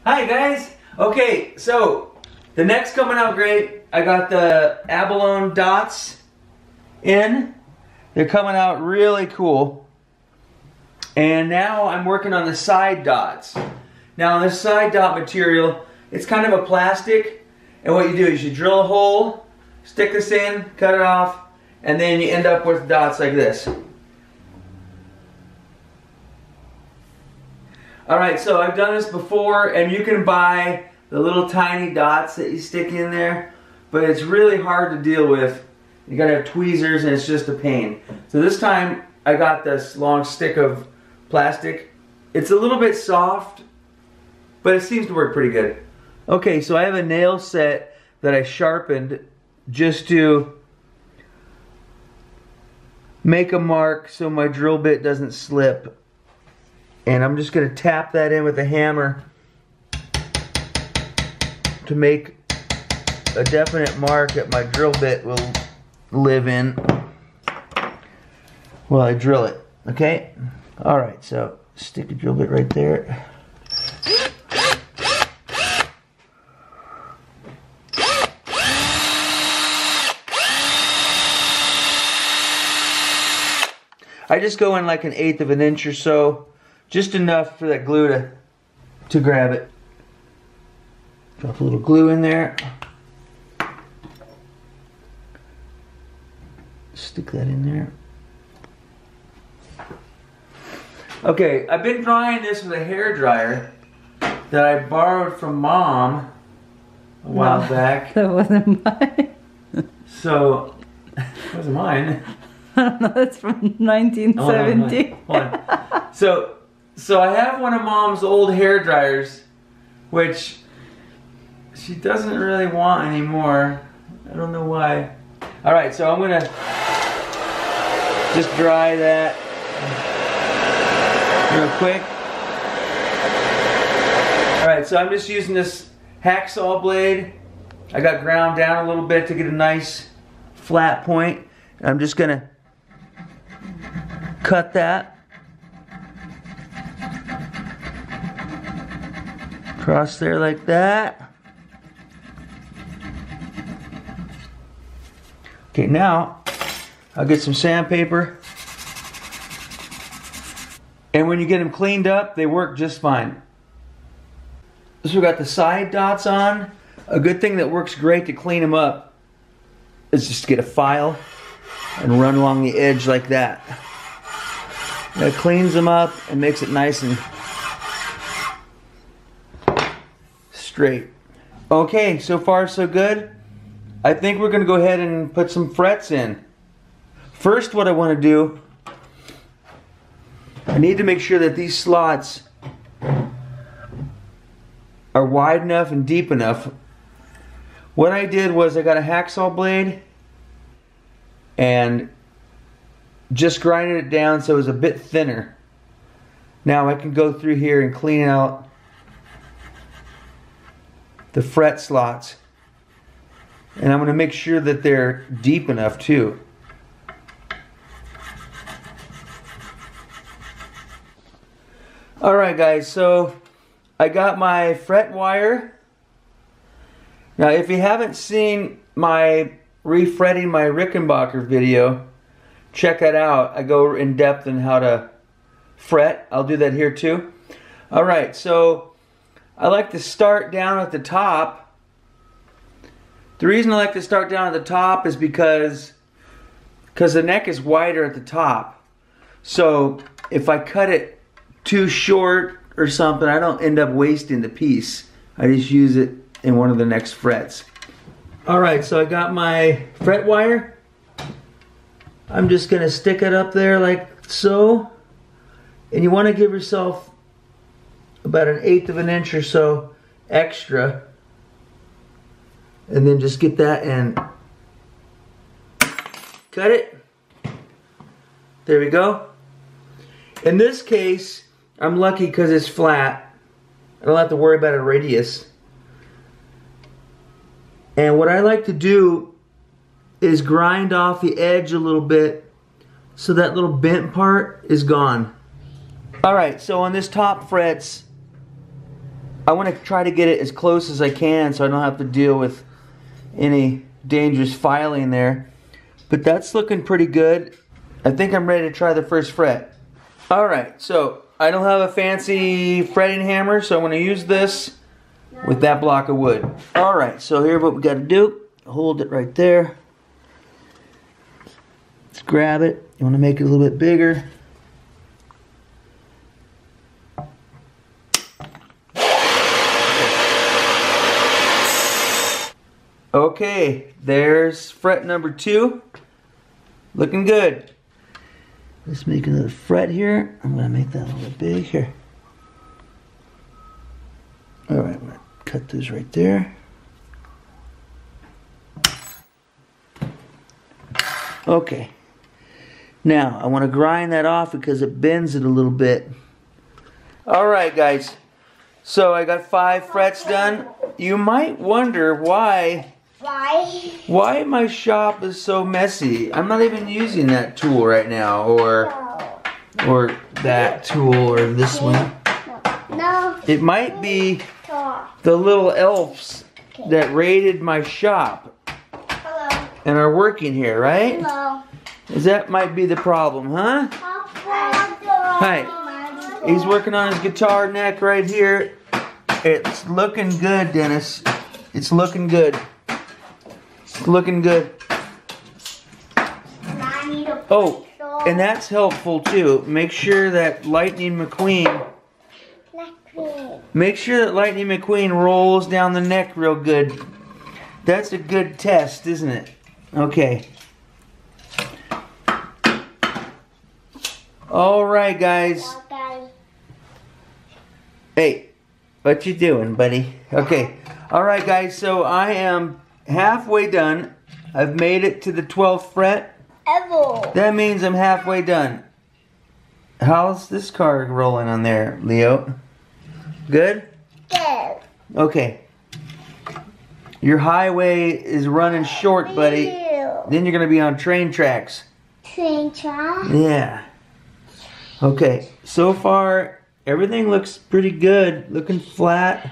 Hi guys! Okay, so the neck's coming out great. I got the abalone dots in. They're coming out really cool. And now I'm working on the side dots. Now this side dot material, it's kind of a plastic, and what you do is you drill a hole, stick this in, cut it off, and then you end up with dots like this. Alright, so I've done this before, and you can buy the little tiny dots that you stick in there, but it's really hard to deal with. You gotta have tweezers and it's just a pain. So this time I got this long stick of plastic. It's a little bit soft, but it seems to work pretty good. Okay, so I have a nail set that I sharpened just to make a mark so my drill bit doesn't slip. And I'm just going to tap that in with a hammer to make a definite mark that my drill bit will live in while I drill it. Okay? Alright, so stick the drill bit right there. I just go in like 1/8 of an inch or so. Just enough for that glue to grab it. Drop a little glue in there. Stick that in there. Okay, I've been drying this with a hair dryer that I borrowed from Mom a while back. That wasn't mine. So, it wasn't mine. I don't know, it's from 1970. Hold on. So I have one of Mom's old hair dryers, which she doesn't really want anymore. I don't know why. Alright, so I'm gonna just dry that real quick. Alright, so I'm just using this hacksaw blade. I got ground down a little bit to get a nice flat point. I'm just gonna cut that. Across there like that. Okay, now I'll get some sandpaper. And when you get them cleaned up, they work just fine. So we got the side dots on. A good thing that works great to clean them up is just get a file and run along the edge like that. That cleans them up and makes it nice and straight. Okay, so far so good. I think we're gonna go ahead and put some frets in. First, what I want to do, I need to make sure that these slots are wide enough and deep enough. What I did was I got a hacksaw blade and just grinded it down so it was a bit thinner. Now I can go through here and clean out the fret slots, and I'm going to make sure that they're deep enough too. Alright guys, so I got my fret wire. Now if you haven't seen my refretting my Rickenbacker video, check that out. I go in depth in how to fret. I'll do that here too. Alright, so I like to start down at the top. The reason I like to start down at the top is because the neck is wider at the top. So if I cut it too short or something, I don't end up wasting the piece. I just use it in one of the next frets. Alright, so I got my fret wire. I'm just going to stick it up there like so. And you want to give yourself about 1/8 of an inch or so extra, and then just get that and cut it. There we go. In this case, I'm lucky because it's flat. I don't have to worry about a radius. And what I like to do is grind off the edge a little bit so that little bent part is gone. Alright, so on this top frets, I want to try to get it as close as I can so I don't have to deal with any dangerous filing there. But that's looking pretty good. I think I'm ready to try the first fret. Alright, so I don't have a fancy fretting hammer, so I'm going to use this with that block of wood. Alright, so here's what we got to do. Hold it right there. Let's grab it. You want to make it a little bit bigger. Okay, there's fret number 2. Looking good. Let's make another fret here. I'm going to make that a little bit big here. Alright, I'm going to cut those right there. Okay. Now, I want to grind that off because it bends it a little bit. Alright, guys. So, I got 5 frets done. You might wonder why my shop is so messy. I'm not even using that tool right now, or that tool, or this one. No. It might be the little elves that raided my shop and are working here, right? Hello. That might be the problem, huh? Hi. He's working on his guitar neck right here. It's looking good, Dennis. It's looking good. It's looking good. Oh, and that's helpful too. Make sure that Lightning McQueen rolls down the neck real good. That's a good test, isn't it? Okay. Alright, guys. Hey, what you doing, buddy? Okay. Alright, guys, so I am halfway done. I've made it to the 12th fret. That means I'm halfway done. How's this card rolling on there, Leo? Good? Good. Okay. Your highway is running short, buddy. Then you're going to be on train tracks. Train track? Yeah. Okay. So far, everything looks pretty good. Looking flat.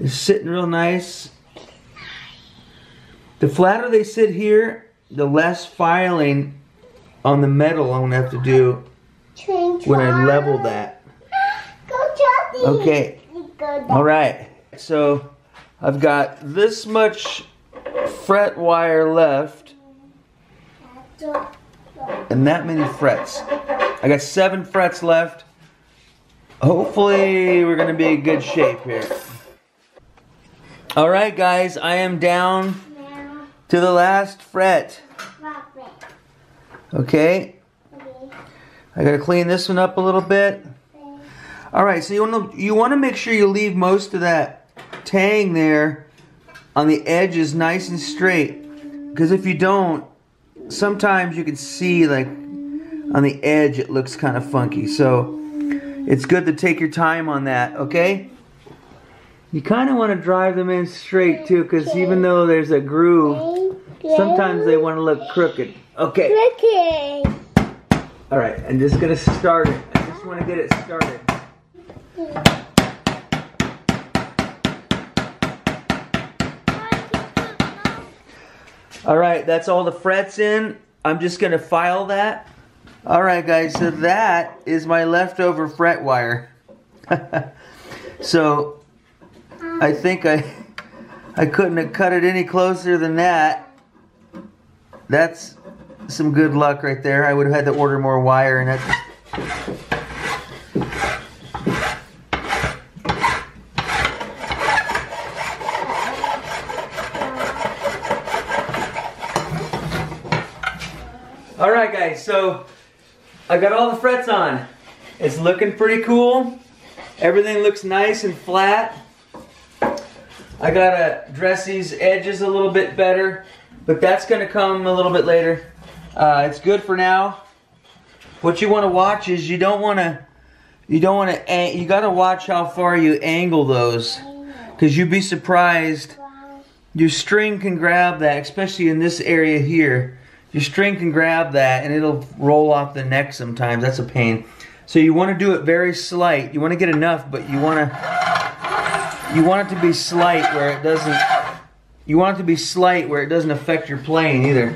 It's sitting real nice. The flatter they sit here, the less filing on the metal I'm going to have to do when I level that. Okay. Alright. So, I've got this much fret wire left. And that many frets. I got 7 frets left. Hopefully, we're going to be in good shape here. Alright, guys. I am down to the last fret. Okay. I gotta clean this one up a little bit. Alright, so you wanna make sure you leave most of that tang there on the edges nice and straight. Because if you don't, sometimes you can see like on the edge it looks kind of funky. So it's good to take your time on that, okay? You kind of want to drive them in straight too, because even though there's a groove, sometimes they want to look crooked. Okay. Alright, I'm just going to start it. I just want to get it started. Alright, that's all the frets in. I'm just going to file that. Alright guys, so that is my leftover fret wire. So I think I couldn't have cut it any closer than that. That's some good luck right there. I would have had to order more wire, and that's... Alright guys, so I got all the frets on. It's looking pretty cool. Everything looks nice and flat. I gotta dress these edges a little bit better, but that's gonna come a little bit later. It's good for now. What you want to watch is you gotta watch how far you angle those, because you'd be surprised. Your string can grab that, especially in this area here. Your string can grab that and it'll roll off the neck sometimes. That's a pain. So you want to do it very slight. You want to get enough, but you want to you want it to be slight where it doesn't. You want it to be slight where it doesn't affect your playing either.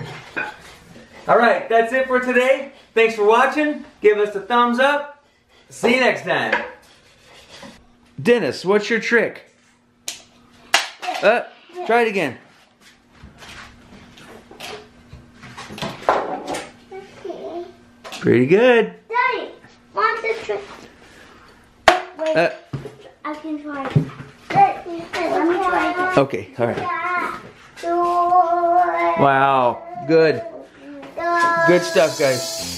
All right, that's it for today. Thanks for watching. Give us a thumbs up. See you next time. Dennis, what's your trick? Try it again. Pretty good. Daddy, what's the trick? Wait, I can try it. Let me try it. Okay, all right. Wow, good. Good stuff, guys.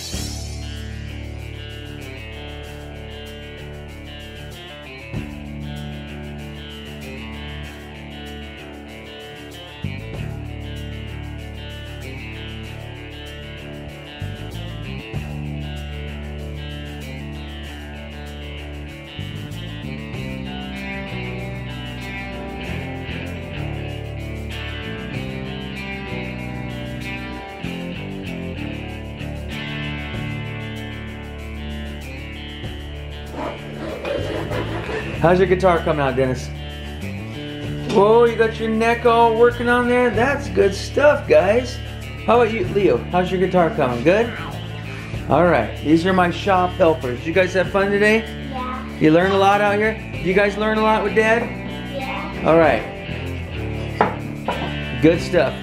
How's your guitar coming out, Dennis? Whoa, you got your neck all working on there? That's good stuff, guys. How about you, Leo? How's your guitar coming? Good? All right, these are my shop helpers. You guys have fun today? Yeah. You learn a lot out here? You guys learn a lot with Dad? Yeah. All right. Good stuff.